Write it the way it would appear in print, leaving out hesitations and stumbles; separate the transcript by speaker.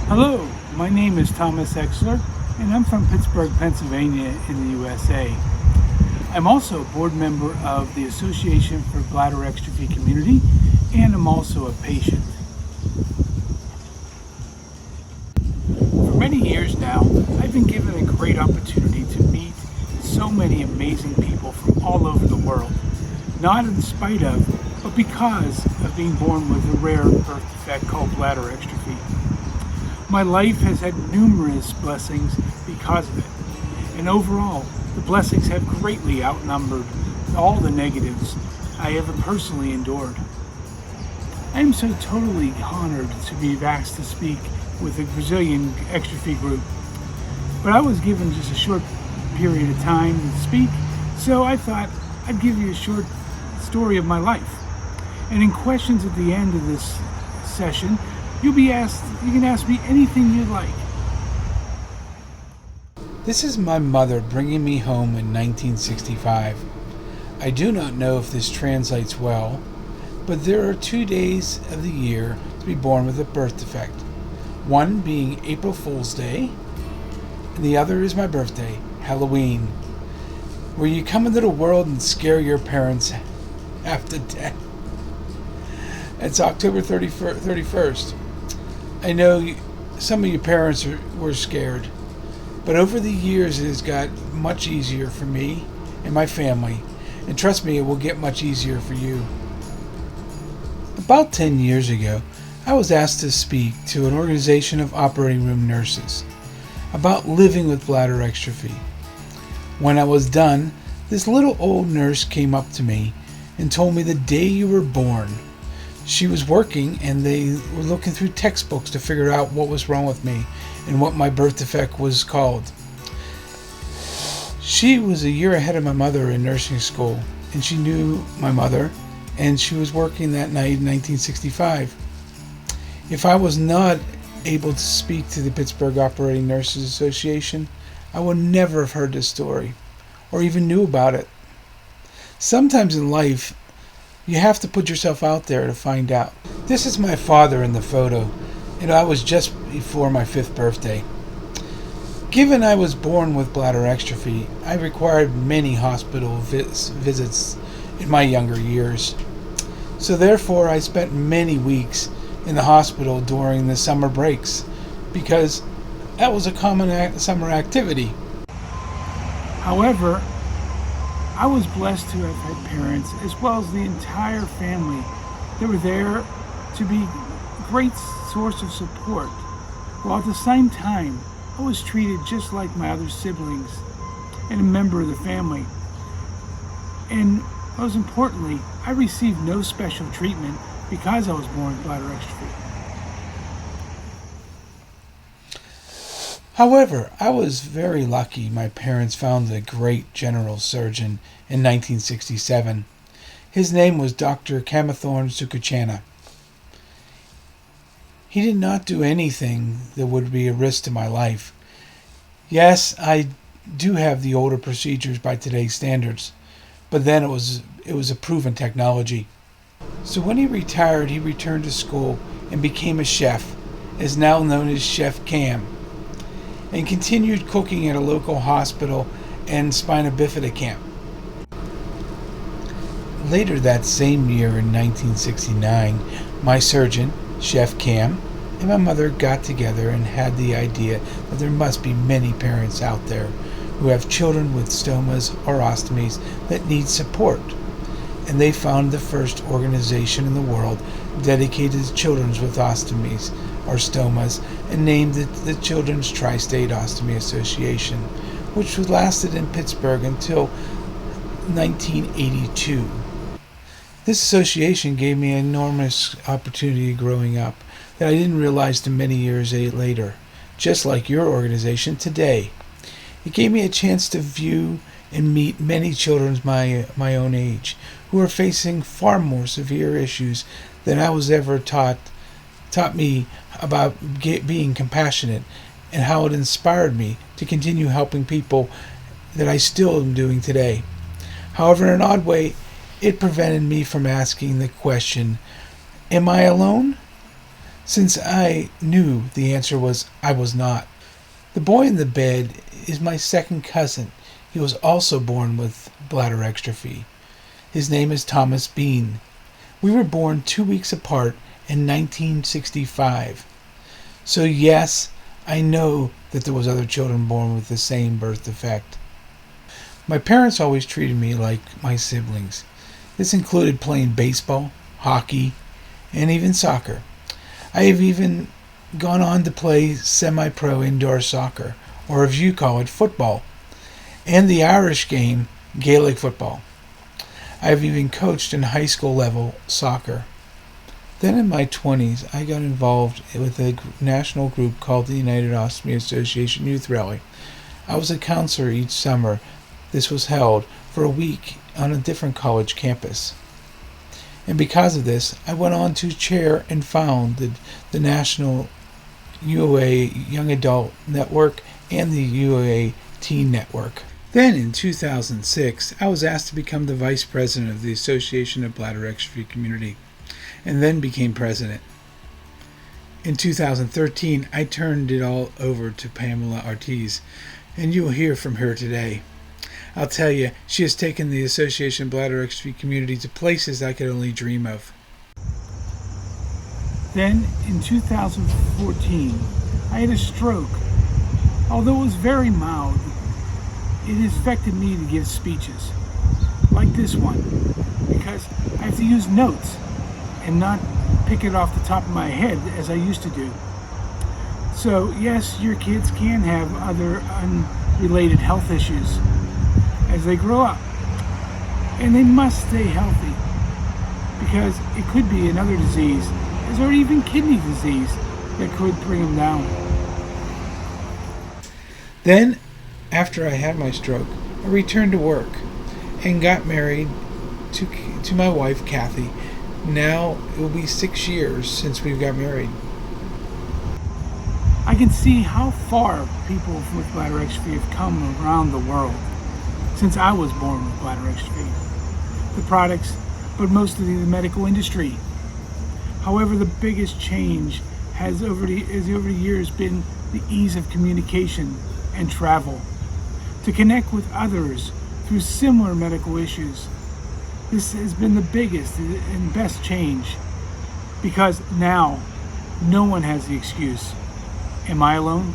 Speaker 1: Hello, my name is Thomas Exler, and I'm from Pittsburgh, Pennsylvania in the USA. I'm also a board member of the Association for Bladder Exstrophy Community, and I'm also a patient. For many years now, I've been given a great opportunity to meet so many amazing people from all over the world, not in spite of, but because of being born with a rare birth defect called bladder exstrophy. My life has had numerous blessings because of it, and overall, the blessings have greatly outnumbered all the negatives I ever personally endured. I am so totally honored to be asked to speak with the Brazilian exstrophy group, but I was given just a short period of time to speak, so I thought I'd give you a short story of my life. And in questions at the end of this session, you can ask me anything you'd like.
Speaker 2: This is my mother bringing me home in 1965. I do not know if this translates well, but there are 2 days of the year to be born with a birth defect. One being April Fool's Day, and the other is my birthday, Halloween, where you come into the world and scare your parents half to death. It's October 31st. I know some of your parents were scared, but over the years it has got much easier for me and my family, and trust me, it will get much easier for you. About 10 years ago, I was asked to speak to an organization of operating room nurses about living with bladder exstrophy. When I was done, this little old nurse came up to me and told me the day you were born. She was working and they were looking through textbooks to figure out what was wrong with me and what my birth defect was called. She was a year ahead of my mother in nursing school, and she knew my mother, and she was working that night in 1965. If I was not able to speak to the Pittsburgh Operating Nurses Association, I would never have heard this story or even knew about it. Sometimes in life, you have to put yourself out there to find out. This is my father in the photo, and I was just before my 5th birthday. Given I was born with bladder exstrophy, I required many hospital visits in my younger years. So therefore, I spent many weeks in the hospital during the summer breaks, because that was a common summer activity.
Speaker 1: However, I was blessed to have had parents, as well as the entire family, that were there to be a great source of support, while at the same time, I was treated just like my other siblings and a member of the family. And most importantly, I received no special treatment because I was born with bladder exstrophy.
Speaker 2: However, I was very lucky my parents found a great general surgeon in 1967. His name was Dr. Kamathorn Sukuchana. He did not do anything that would be a risk to my life. Yes, I do have the older procedures by today's standards, but then it was a proven technology. So when he retired, he returned to school and became a chef, is now known as Chef Cam, and continued cooking at a local hospital and spina bifida camp. Later that same year in 1969, my surgeon, Chef Cam, and my mother got together and had the idea that there must be many parents out there who have children with stomas or ostomies that need support. And they found the first organization in the world dedicated to children with ostomies or stomas, and named it the Children's Tri-State Ostomy Association, which lasted in Pittsburgh until 1982. This association gave me an enormous opportunity growing up that I didn't realize till many years later, just like your organization today. It gave me a chance to view and meet many children my own age who are facing far more severe issues than I was ever taught me about being compassionate, and how it inspired me to continue helping people that I still am doing today. However, in an odd way, it prevented me from asking the question, am I alone? since I knew the answer was I was not. The boy in the bed is my second cousin. He was also born with bladder exstrophy. His name is Thomas Bean. We were born 2 weeks apart in 1965. So yes, I know that there was other children born with the same birth defect. My parents always treated me like my siblings. This included playing baseball, hockey, and even soccer. I have even gone on to play semi-pro indoor soccer, or as you call it, football, and the Irish game, Gaelic football. I have even coached in high school level soccer. Then in my 20s, I got involved with a national group called the United Ostomy Association Youth Rally. I was a counselor each summer. This was held for a week on a different college campus. And because of this, I went on to chair and founded the National UOA Young Adult Network and the UOA Teen Network. Then in 2006, I was asked to become the vice president of the Association of Bladder Exstrophy Community, and then became president. In 2013, I turned it all over to Pamela Ortiz, and you will hear from her today. I'll tell you, she has taken the Association of Bladder Exstrophy Community to places I could only dream of.
Speaker 1: Then, in 2014, I had a stroke. Although it was very mild, it has affected me to give speeches, like this one, because I have to use notes and not pick it off the top of my head as I used to do. So yes, your kids can have other unrelated health issues as they grow up, and they must stay healthy, because it could be another disease, or even kidney disease, that could bring them down.
Speaker 2: Then, after I had my stroke, I returned to work and got married to my wife, Kathy. Now it will be 6 years since we got married.
Speaker 1: I can see how far people with bladder exstrophy have come around the world since I was born with bladder exstrophy. The products, but mostly the medical industry. However, the biggest change has over the years been the ease of communication and travel to connect with others through similar medical issues. This has been the biggest and best change, because now no one has the excuse. Am I alone?